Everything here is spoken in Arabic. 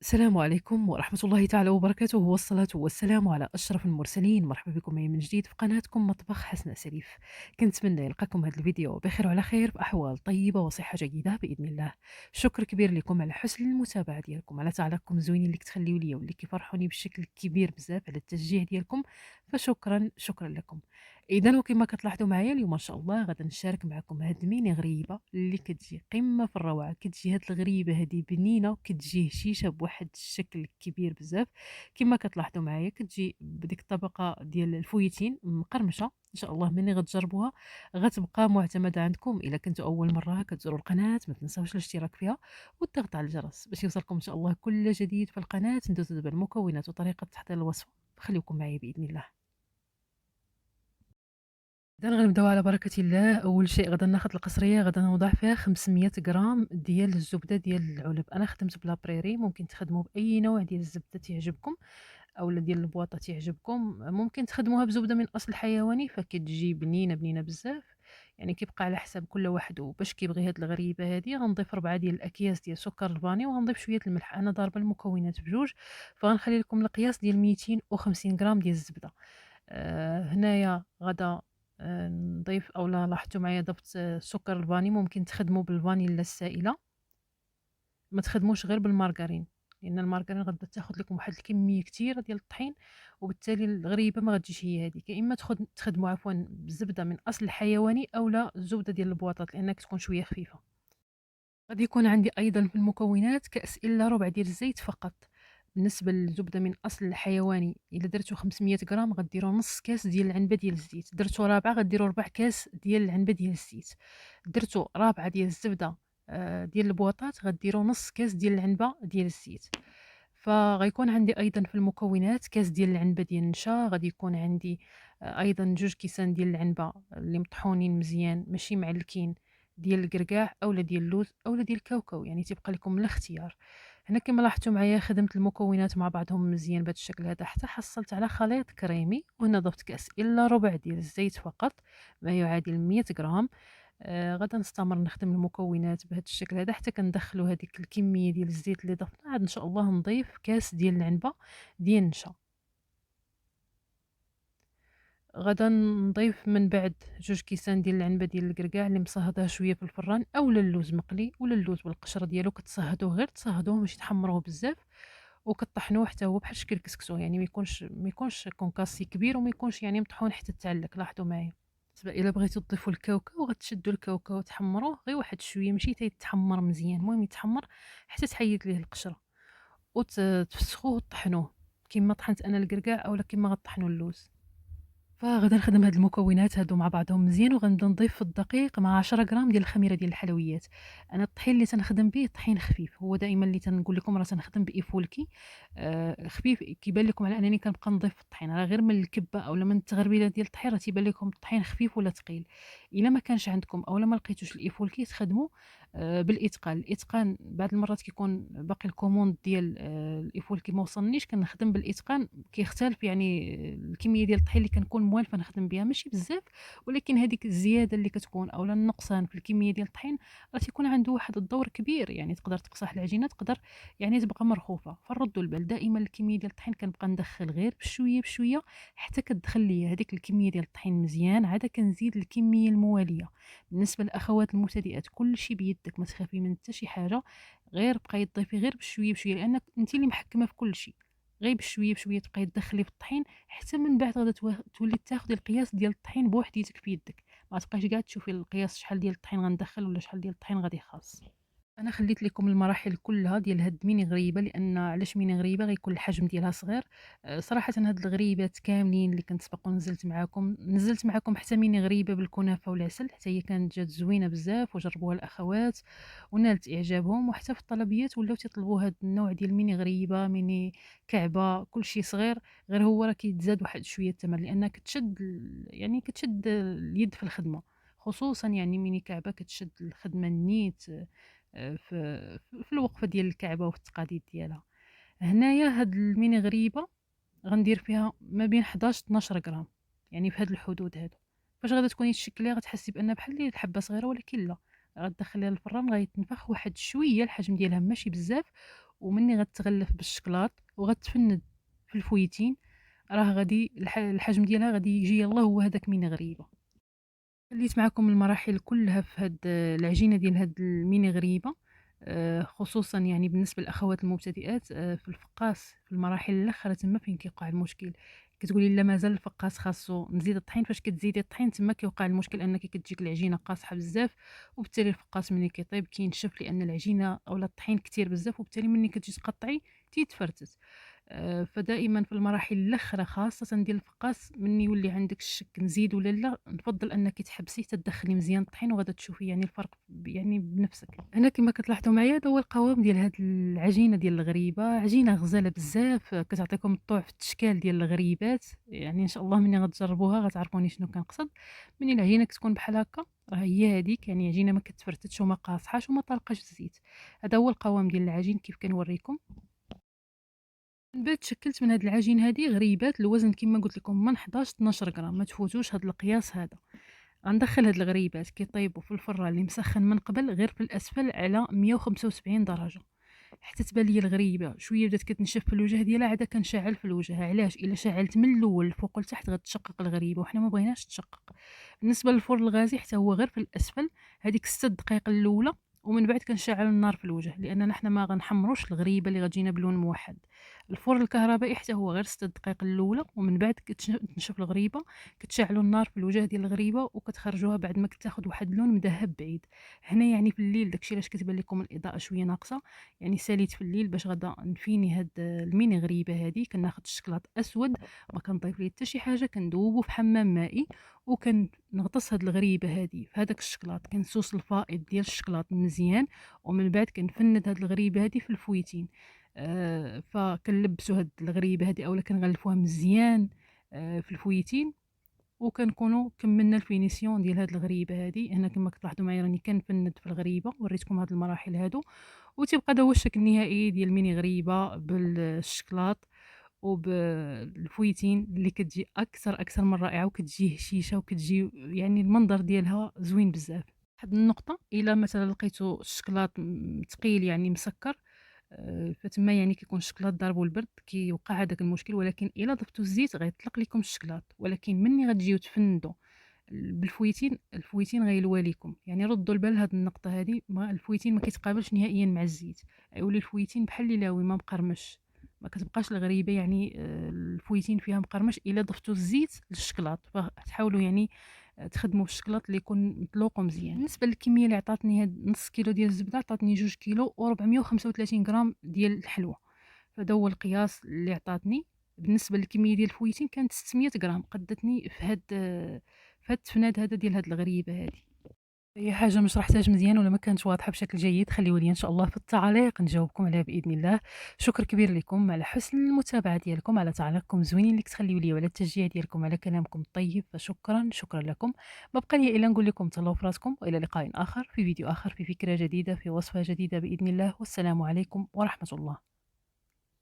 السلام عليكم ورحمة الله تعالى وبركاته، والصلاة والسلام على أشرف المرسلين. مرحبا بكم معي من جديد في قناتكم مطبخ حسن سليف. كنتمنى يلقاكم هذا الفيديو بخير وعلى خير، بأحوال طيبة وصحة جيدة بإذن الله. شكر كبير لكم على حسن المتابعة ديالكم، على تعليقكم زوينين اللي كتخليو ليا واللي كيفرحوني بشكل كبير بزاف، على التشجيع ديالكم، فشكرا شكرا لكم. إذا وكما كتلاحظوا معايا اليوم إن شاء الله غادا نشارك معكم هاد الميني غريبة اللي كتجي قمة في الروعة. كتجي هاد الغريبة هادي بنينة وكتجي هشيشة بواحد الشكل كبير بزاف. كما كتلاحظوا معايا كتجي بديك الطبقة ديال الفويتين مقرمشة. ان شاء الله ملي غتجربوها غتبقى معتمدة عندكم. الا كنتوا اول مرة كتزوروا القناة ما تنساوش الاشتراك فيها والضغط على الجرس باش يوصلكم ان شاء الله كل جديد في القناة. ندوزو دابا المكونات وطريقة تحضير الوصفة، خليكم معايا بإذن الله. إذا غنبداو على بركة الله. أول شيء غادا ناخد القصرية، غادا نوضع فيها 500 غرام ديال الزبدة ديال العلب. أنا خدمت بلا بريري، ممكن تخدموا بأي نوع ديال الزبدة تعجبكم أولا ديال البواطة تعجبكم. ممكن تخدموها بزبدة من أصل حيواني فكتجي بنينة بنينة بزاف. يعني كيبقى على حساب كل واحد وباش كيبغي هاد الغريبة هادي. غنضيف 4 ديال الأكياس ديال سكر الفاني وغنضيف شوية الملح. أنا ضاربة المكونات بجوج، فغنخلي لكم القياس ديال 250 غرام ديال الزبدة. هنايا غادا نضيف أولا لاحظتوا معايا ضفت السكر الفاني. ممكن تخدموا بالفانيلا السائلة، ما تخدموش غير بالمارغرين، لأن المارغرين غادا تاخد لكم واحد الكمية كتيرة ديال الطحين وبالتالي الغريبة ما غتجيش هي هذيك. يا إما تخدموا عفوا بالزبدة من أصل حيواني أولا الزبدة ديال البواطات لأنها كتكون شوية خفيفة. غادي يكون عندي أيضا في المكونات كأس إلا ربع ديال الزيت فقط. بالنسبة للزبدة من أصل حيواني إلا درتو 500 غرام غديروا نص كاس ديال العنبة ديال الزيت. درتو رابعة غديروا ربع كاس ديال العنبة ديال الزيت. درتو رابعة ديال الزبدة ديال البواطات غديروا نص كاس ديال العنبة ديال الزيت. فغيكون عندي أيضا في المكونات كاس ديال العنبة ديال النشا. غادي يكون عندي أيضا 2 كيسان ديال العنبة اللي مطحونين مزيان ماشي معلكين، ديال القرقاع أولا ديال اللوز أولا ديال الكاوكاو، يعني تيبقى لكم الاختيار. هنا كما لاحظتوا معايا خدمت المكونات مع بعضهم مزيان بهذا الشكل هذا حتى حصلت على خليط كريمي. وهنا ضفت كأس إلا ربع ديال الزيت فقط، ما يعادل 100 غرام. غادا نستمر نخدم المكونات بهذا الشكل هذا حتى كندخلوا هذيك الكمية ديال الزيت اللي ضفنا. عاد إن شاء الله نضيف كاس ديال العنبة ديال النشا. غدا نضيف من بعد 2 كيسان ديال العنبة ديال القرقاع اللي مصهداها شوية في الفران أولا اللوز مقلي ولا اللوز بالقشرة ديالو. كتصهدوه غير تصهدوه ماشي تحمروه بزاف، وكطحنوه حتى هو بحال شكل كسكسو، يعني ما يكونش كونكاسي كبير وما يكونش يعني مطحون حتى تعلق. لاحظوا معايا بالنسبة إلا بغيتو تضيفوا الكاوكاو غتشدوا الكاوكاو وتحمروه غير واحد شوية ماشي تيتحمر مزيان، المهم يتحمر حتى تحيد ليه القشرة وتفسخوه وطحنوه كيما طحنت أنا القرقاع أولا كيما غطحنوا اللوز. فغادا نخدم هاد المكونات هادو مع بعضهم مزيان وغنبدا نضيف في الدقيق مع 10 غرام ديال الخميره ديال الحلويات. انا الطحين اللي تنخدم به طحين خفيف، هو دائما اللي تنقول لكم راه تنخدم بايفولكي خفيف. كيبان لكم على انني كنبقى نضيف في الطحين راه غير من الكبه اولا من التغربيله ديال الطحين راه تيبان لكم الطحين خفيف ولا ثقيل. الا ما كانش عندكم اولا ما لقيتوش الايفولكي تخدموا بالاتقان. الاتقان بعض المرات كيكون باقي الكوموند ديال الايفولكي ما وصلنيش كنخدم بالاتقان. كيختلف يعني الكميه ديال الطحين اللي كنكون موالفه نخدم بها ماشي بزاف، ولكن هذيك الزياده اللي كتكون اولا النقصان في الكميه ديال الطحين راه تيكون عنده واحد الدور كبير. يعني تقدر تقصح العجينه تقدر يعني تبقى مرخوفه. فردوا البال دائما الكميه ديال الطحين كنبقى ندخل غير بشويه بشويه حتى كتدخل لي هذيك الكميه ديال الطحين مزيان. عاد كنزيد الكميه المواليه. بالنسبه للاخوات المبتدئات كلشي بيدك، ما تخافي من حتى شي حاجه، غير بقاي تضيفي غير بشويه بشويه لانك انت اللي محكمه في كل شيء. غير بشويه بشويه تبقاي تدخلي في الطحين حتى من بعد غادا تولي تاخدي القياس ديال الطحين بوحديتك في يدك. ما تبقايش كاع تشوفي القياس شحال ديال الطحين غندخل ولا شحال ديال الطحين غادي يخلص. أنا خليت لكم المراحل كلها ديال هاد ميني غريبة. لأن علاش ميني غريبة غيكون الحجم ديالها صغير. صراحة هاد الغريبات كاملين اللي كنت سبق ونزلت معاكم حتى ميني غريبة بالكنافة والعسل، حتى هي كانت جات زوينة بزاف وجربوها الأخوات ونالت إعجابهم. وحتى في الطلبيات ولاو تيطلبوا هاد النوع ديال ميني غريبة ميني كعبة كلشي صغير. غير هو راه كيتزاد واحد شوية الثمن لأنها يعني كتشد اليد في الخدمة، خصوصا يعني ميني كعبة كتشد الخدمة نيت في الوقفة ديال الكعبة وفي التقاديد ديالها. هنايا هاد الميني غريبة غندير فيها ما بين 11 12 غرام، يعني في هاد الحدود هادو. فاش غادا تكوني تشكليها غتحسي بان بحال اللي الحبة صغيرة، ولكن لا، غتدخليها للفران غيتنفخ واحد شوية الحجم ديالها ماشي بزاف ومني غتغلف بالشكلاط وغتفند في الفويتين، راه غادي الحجم ديالها غادي يجي يلاه هو هذاك ميني غريبة. خلّيت معاكم المراحل كلّها في هاد العجينة ديال هاد الميني غريبة، خصوصًا يعني بالنسبة للأخوات المبتدئات، في الفقاس في المراحل الأخرى تما فين كيوقع المشكل. كتقولي لا مازال الفقاس خاصو نزيد الطحين، فاش كتزيدي الطحين تما كيوقع المشكل أنِّك كتجيك العجينة قاصحة بزاف، وبالتالي الفقاس ملي كيطيب كينشف لأن العجينة أولا الطحين كتير بزاف، وبالتالي ملي كتجي تقطعي تيتفرتت. فدائمًا في المراحل الأخرى خاصةً ديال الفقاس مني يولي عندِك الشك نزيد ولا لا، نفضّل أنِّك تحبسيه تدخّلي مزيان الطحين وغادا تشوفي يعني الفرق يعني بنفسك. هنا كما كتلاحظوا معايا هذا هو القوام ديال هاد العجينة ديال الغريبة، عجينة غزالة بزاف، كتعطيكم الطوع في التشكال ديال الغريبات، يعني إن شاء الله ملي غتجربوها غتعرفوني شنو كنقصد. ملي العجينة كتكون بحال هكا راه هي هاذيك، يعني عجينة ما كتفرتتش وما قاصحاش وما طالقاش الزيت. هذا هو القوام ديال العجين كيف كنوريكم. من بعد شكلت من هاد العجين هادي غريبات الوزن كما قلت لكم من 11 12 غرام، ما تفوتوش هاد القياس هذا. غندخل هاد الغريبات كيطيبوا في الفران اللي مسخن من قبل غير في الاسفل على 175 درجه، حتى تبان لي الغريبه شويه بدات كتنشف في الوجه ديالها، عاد كنشعل في الوجه. علاش؟ الا شعلت من الاول الفوق لتحت غتشقق الغريبه وحنا ما بغيناش تشقق. بالنسبه للفرن الغازي حتى هو غير في الاسفل، هذيك 6 دقائق الاولى، ومن بعد كنشعل النار في الوجه لاننا حنا ما غنحمروش الغريبه اللي غتجينا بلون موحد. الفرن الكهربائي حتى هو غير 6 دقائق الاولى، ومن بعد كتنشف الغريبه، كتشعلوا النار في الوجه ديال الغريبه وكتخرجوها بعد ما كتاخذ واحد اللون مذهب بعيد. هنا يعني في الليل داكشي علاش كتبان لكم الاضاءه شويه ناقصه، يعني ساليت في الليل باش غادا نفيني هاد الميني غريبه هادي. كناخذ الشكلاط اسود، ما كنضيف ليه حتى شي حاجه، كندوبو في حمام مائي وكنغطس هاد الغريبه هادي في هذاك الشكلاط، كنسوس الفائض ديال الشكلاط مزيان، ومن بعد كنفند هاد الغريبه هادي في الفويتين. فكنلبسوا هاد الغريبه هادي اولا كنغلفوها مزيان في الفويتين، وكنكونوا كملنا الفينيسيون ديال هاد الغريبه هادي. هنا كما كتلاحظوا معايا راني كنفند في الغريبه، وريتكم هاد المراحل هادو، وتيبقى هذا هو الشكل النهائي ديال ميني غريبه بالشكلاط وبالفويتين اللي كتجي اكثر من رائعه، وكتجي هشيشه، وكتجي يعني المنظر ديالها زوين بزاف. واحد النقطه، الا مثلا لقيتو الشكلاط ثقيل يعني مسكر، فتما يعني كيكون الشكلاط ضاربو البرد كيوقع هذاك المشكل، ولكن الا ضفتو الزيت غيطلق لكم الشكلاط. ولكن مني غتجيو تفندو بالفويتين، الفويتين غيلوى ليكم، يعني ردوا البال لهاد النقطه هادي. ما الفويتين ما كيتقابلش نهائيا مع الزيت، غيولي الفويتين بحال اللي لاوي ما مقرمش، ما كتبقاش الغريبه يعني الفويتين فيها مقرمش الا ضفتوا الزيت للشكلاط. فتحاولوا يعني تخدموا بالشكلاط اللي يكون مطلوق ومزيان. بالنسبه للكميه اللي عطاتني هاد نص كيلو ديال الزبده، عطاتني 2 كيلو و435 غرام ديال الحلوى، فهذا هو القياس اللي عطاتني. بالنسبه للكميه ديال الفويتين كانت 600 غرام، قدتني في هاد التفناد هذا ديال هاد الغريبه هذه. أي حاجة ما شرحتهاش مزيان ولا ما كانتش واضحة بشكل جيد خليوا لي إن شاء الله في التعليق نجاوبكم عليها بإذن الله. شكر كبير لكم على حسن المتابعة ديالكم، على تعليقكم زوينين اللي كتخليوا لي، وعلى التشجيع ديالكم على كلامكم الطيب، فشكرا شكرا لكم. ما بقى لي إلا نقول لكم تهلاو في راسكم، وإلى لقاء آخر في فيديو آخر في فكرة جديدة في وصفة جديدة بإذن الله، والسلام عليكم ورحمة الله.